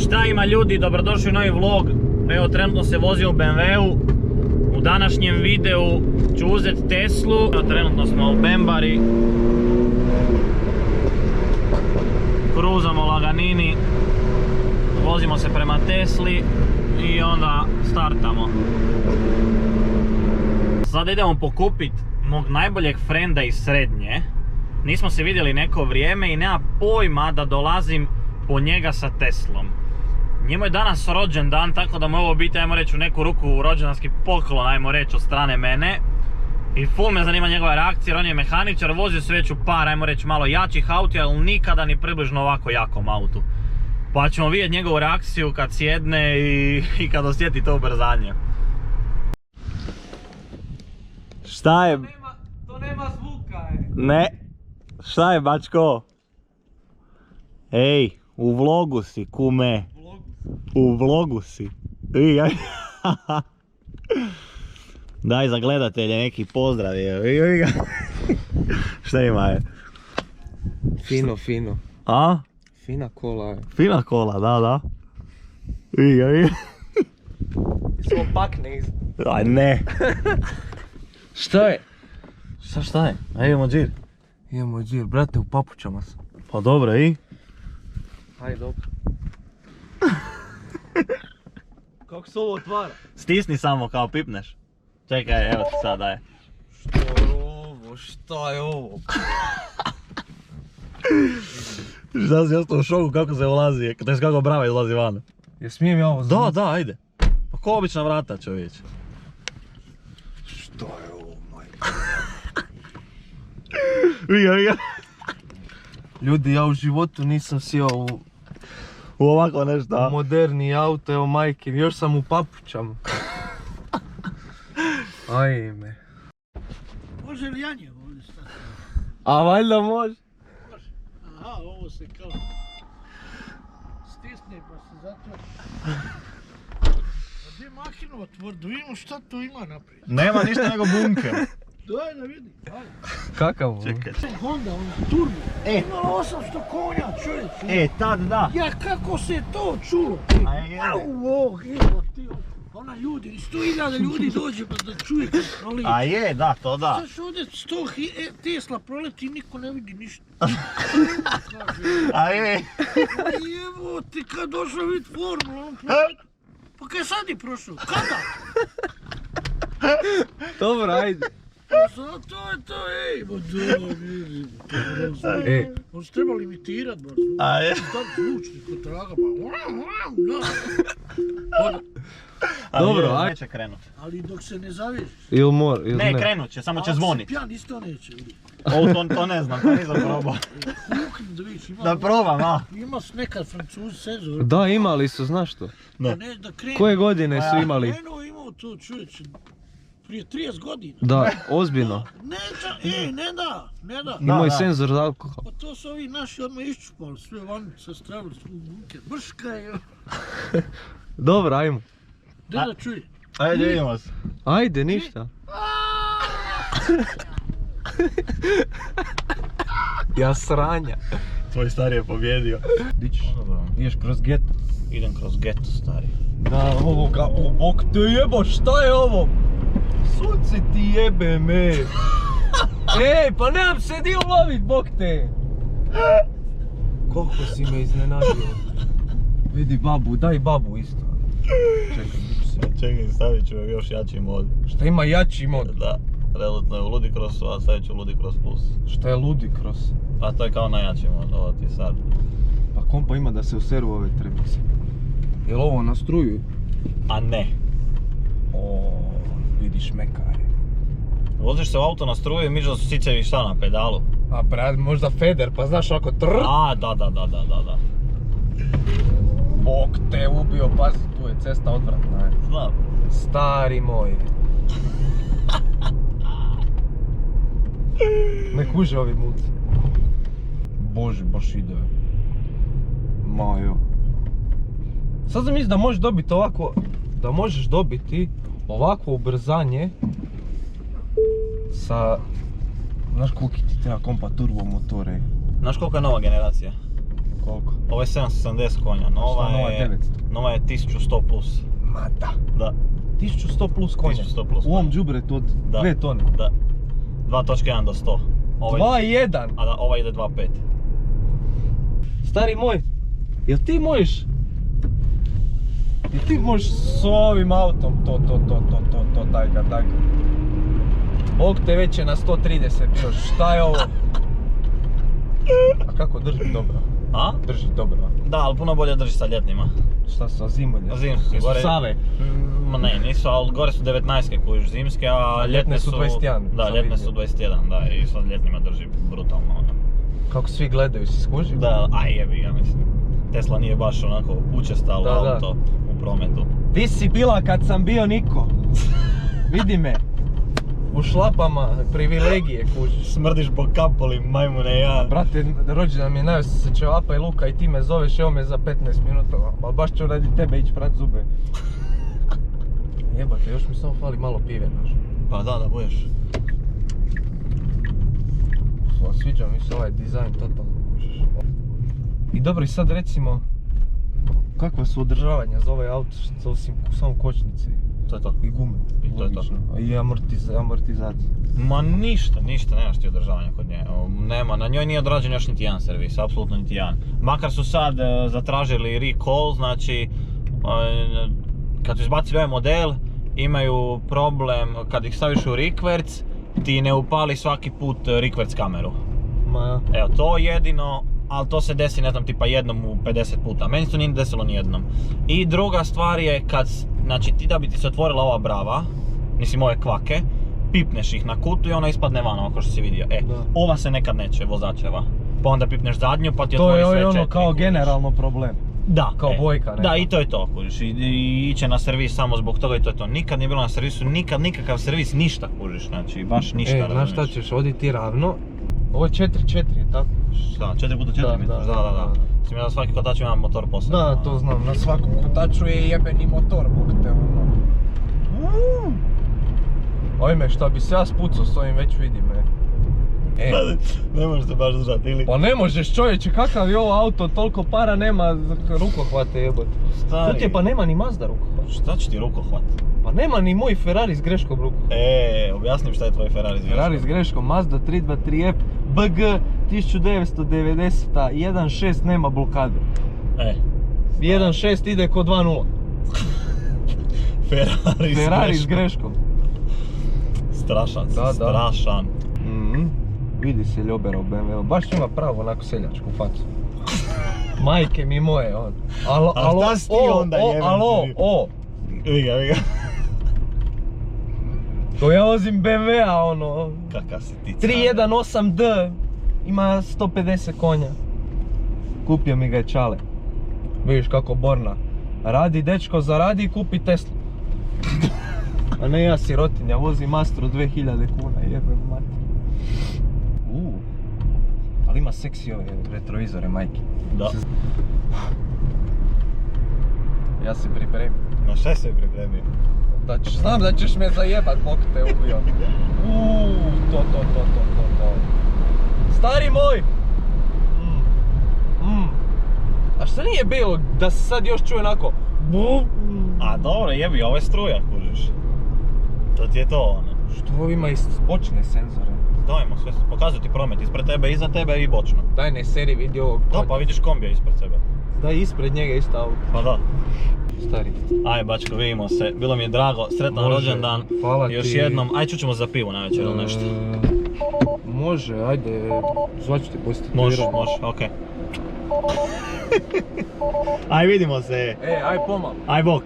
Šta ima ljudi, dobrodošli u novi vlog. Evo trenutno se vozim u BMW-u. U današnjem videu ću uzeti Teslu. Evo trenutno smo u Bembari. Kruzamo laganini. Vozimo se prema Tesli i onda startamo. Sada idemo pokupit mog najboljeg frenda iz srednje. Nismo se vidjeli neko vrijeme i nema pojma da dolazim po njega sa Teslom. Njemu je danas rođendan, tako da mu ovo biti, ajmo reći, u neku ruku rođendanski poklon, ajmo reći, od strane mene. I full me zanima njegova reakcija, jer on je mehaničar, vozio se već u par, ajmo reći, malo jačih auti, ali nikada ni približno ovako jakom autu. Pa ćemo vidjeti njegovu reakciju kad sjedne i kad osjeti to ubrzanje. Šta je? To nema zvuka, Ne. Šta je, bačko? Ej, u vlogu si, kume. U vlogu si. Daj za gledatelje neki pozdrav. Šta ima je? Fino. A? Fina kola je. Fina kola, da. Samo pakne iz... Aj ne. Šta je? Šta je? Ajde idemo džir. Idemo džir, brate, u papučama sam. Pa dobro, i? Hajde, dobro. Kako se ovo otvara? Stisni samo kao pipneš. Čekaj, evo ti sad, daj. Šta je ovo? Šta si ostao u šoku kako se ulazi, to je kako brava izlazi van. Je smijem ja ovo znati? Da, ajde. Pa ko obična vrata, čovječ. Šta je ovo, majka? Viga. Ljudi, ja u životu nisam sjeo U ovako nešto. u moderni auto, evo majke, još sam u papučama. Ajme. Može li Janje ovdje stati? A valjda može. Može. Aha, ovo se kao stisne pa se zatvori. A gdje makinu otvor, da vidimo šta to ima naprijed. Nema ništa nego bunker. Daj da vidi, ajde. Kakav ovo? Čekaj. Honda, turbo. E. Imala 800 konja, čovječe. Tad da. Ja, kako se to čulo? Au, evo ti. Ona ljudi, 100.000 ljudi dođe pa da čuje kad proleti. A je, da, to da. Znaš ovdje 100 Tesla proleti i niko ne vidi ništa. A je. Evo ti kad došao vid formula, on pa kaj sad je prošao? Kada? Dobro, ajde. Sad to je to, ej, ma da, vidi. E. On se treba limitirat, bar. A je. Tad zvučnik kod traga, pa Dobro, ajde. Neće krenut. ali dok se ne zavižiš. Ili mor, ili Ne, krenut će, samo će zvonit. Ako si pijan, isto neće, vidi. To ne znam, to nisam probao. Hukni da vidiš, ima... Da probam, a? Ima nekad Francuzi senzor. Da, imali su, znaš što? Ne. Da krenu. Koje godine su imali? Krenuo imao to, čovječe, prije 30 godina. Da, ozbiljno. Ne da. Imao je da. senzor za alkohol. Pa to su ovi naši odmah iščupali, sve van se stravili u bunker. Brška je. Dobro, ajmo. Gdje da čuje? Ajde, vidimo se. Ajde, ništa. Ja sranja. Tvoj stari je pobjedio. Di ćeš? Ideš kroz geto. Idem kroz geto, stari. Da, ovoga, o bok te jebo, šta je ovo? Sunce ti jebe me. Ej, pa nemam se di ulovit, bok te. Koliko si me iznenadio. Vidi babu, daj babu isto. Čekaj, di ću se. Čekaj, stavit ću još jači mod. Šta ima jači mod? Da, trenutno je u Ludicrossu, a stavit ću Ludicross Plus. Šta je Ludicross? A to je kao najjači mod, ovo ti sad. Pa kompa ima da se useru ove trebice. Jel ovo na struju? A ne. O, vidiš meka je. Voziš se u auto na struju i mišljaš da su sicevi šta na pedalu? A brat, možda feder, pa znaš ako trrrt. A, da. Bog te ubio, pazi, tu je cesta odvratna je. Znam. Stari moj. Ne kuže ovi mulci. Bože, baš ide. Majo. Sad sam mislim da možeš dobiti ovako, da možeš dobiti ovakvo ubrzanje sa, znaš koliki ti treba kompa turbo motore? Znaš koliko je nova generacija? Koliko? Ovo je 770 konja, nova Nova je 900. Nova je 1100 plus. Ma da. Da, 1100 plus konja. 1100 plus U ovom konja. đubretu od Da. 2 tone. Da. 2.1 do 100. 2.1. A da, ova ide 2.5. Stari moj, jel ti možeš s ovim autom to, daj ga. Bog te već je na 130 bio, šta je ovo? A kako drži dobro? A? Drži dobro. Da, ali puno bolje drži sa ljetnima. Šta sa zimolje? Zimske, Jesu gore... Save? Ma ne, nisu, ali gore su 19-ke kužiš zimske, a ljetne su... 21, Da, sam ljetne vidio. su 21, da, i sad ljetnima drži brutalno ono. Kako svi gledaju, si skuži? Da, aj jebi ga mislim. Tesla nije baš onako učestalo Da, da. auto u prometu. Ti si bila kad sam bio Niko. Vidi me. U šlapama, privilegije kužiš. Smrdiš po kapoli, majmune ja. Brate, rođendan mi je najeo se ćevapa i luka i ti me zoveš, evo me za 15 minuta. Pa baš ću radi tebe ići prat zube. Jebate, još mi samo fali malo pive, znaš. Pa da budeš. Sviđa mi se ovaj dizajn totalno, kužiš. I dobro, i sad recimo, kakva su održavanja za ovaj auto, što osim samo kočnice To je to. i gume. I to je to. logično. A i amortizacija. Ma ništa, nemaš ti održavanja kod nje. Nema, na njoj nije odrađen još niti jedan servis, apsolutno niti jedan. Makar su sad zatražili recall, znači kad su izbacili ovaj model, imaju problem kad ih staviš u rikverc, ti ne upali svaki put rikverc kameru. Ma, Evo, to jedino, ali to se desi, ne znam, tipa jednom u 50 puta. Meni se to nije desilo ni jednom. I druga stvar je kad, znači ti da bi ti se otvorila ova brava, mislim ove kvake, pipneš ih na kutu i ona ispadne van, ovako što si vidio. Da. Ova se nekad neće, vozačeva. Pa onda pipneš zadnju pa ti to otvori je sve ono četiri, kao kužiš. generalno problem. Da, kao bojka neka. Da, i to je to, kužiš. I iće na servis samo zbog toga i to je to. Nikad nije bilo na servisu, nikakav servis, ništa, kužiš, znači baš ništa. Znaš šta razumiješ. ćeš, odi ti ravno. Ovo je 4.4, je tako? Da, 4x4 Da, misliš, da. da. Mislim da svaki kotač ima motor posebno. Da, to znam, na svakom kotaču je jebeni motor, bog te ono. Ojme, šta bi se ja spucao s ovim, već vidi me. Ne možeš se baš držati ili... Pa ne možeš čovječe, kakav je ovo auto, toliko para nema rukohvate jebote. Stari. Tu ti je pa nema ni Mazda rukohvat. Šta će ti rukohvat? Pa nema ni moj Ferrari s greškom rukohvat. Objasnim šta je tvoj Ferrari s greškom. Ferrari s greškom, Mazda 323F, BG 1990, 1.6 nema blokade. 1.6 ide ko 2.0. Ferrari s greškom. Strašan, Da. strašan. Vidi se ljobera u BMW, baš ima pravo onako seljačku facu. Majke mi moje, on. A šta si ti onda, jebem ti? Vidi ga. To ja vozim BMW-a, ono. Kakav si ti car. 318D, ima 150 konja. Kupio mi ga je Čale. Vidiš kako Borna. Radi dečko, zaradi i kupi Teslu. A ne ja sirotinja, vozim Astro 2000 kuna, jebem mati. Ali ima seksi ove retrovizore, majke. Da. Ja se pripremim. No šta se pripremio? Znam da ćeš me zajebat, bok te ubio. To. Stari moj! A šta nije bilo da se sad još čuje onako? A dobro, jebi, ovo je struja, kužiš. To ti je to ono. Što ovo ima i bočne senzore? Dajmo sve, pokazuju ti promet ispred tebe, iza tebe i bočno. Daj ne seri vidi ovog. Da, pa vidiš kombija ispred sebe. Daj ispred njega isto auto. Pa da. Stari. Aj bačko, vidimo se, bilo mi je drago, sretan Može, rođendan. hvala Još ti. jednom, aj čućemo za pivo na večer ili nešto. Može, ajde, zvaću ti poslije. Može, okej. Aj vidimo se. Aj pomal. Aj bok.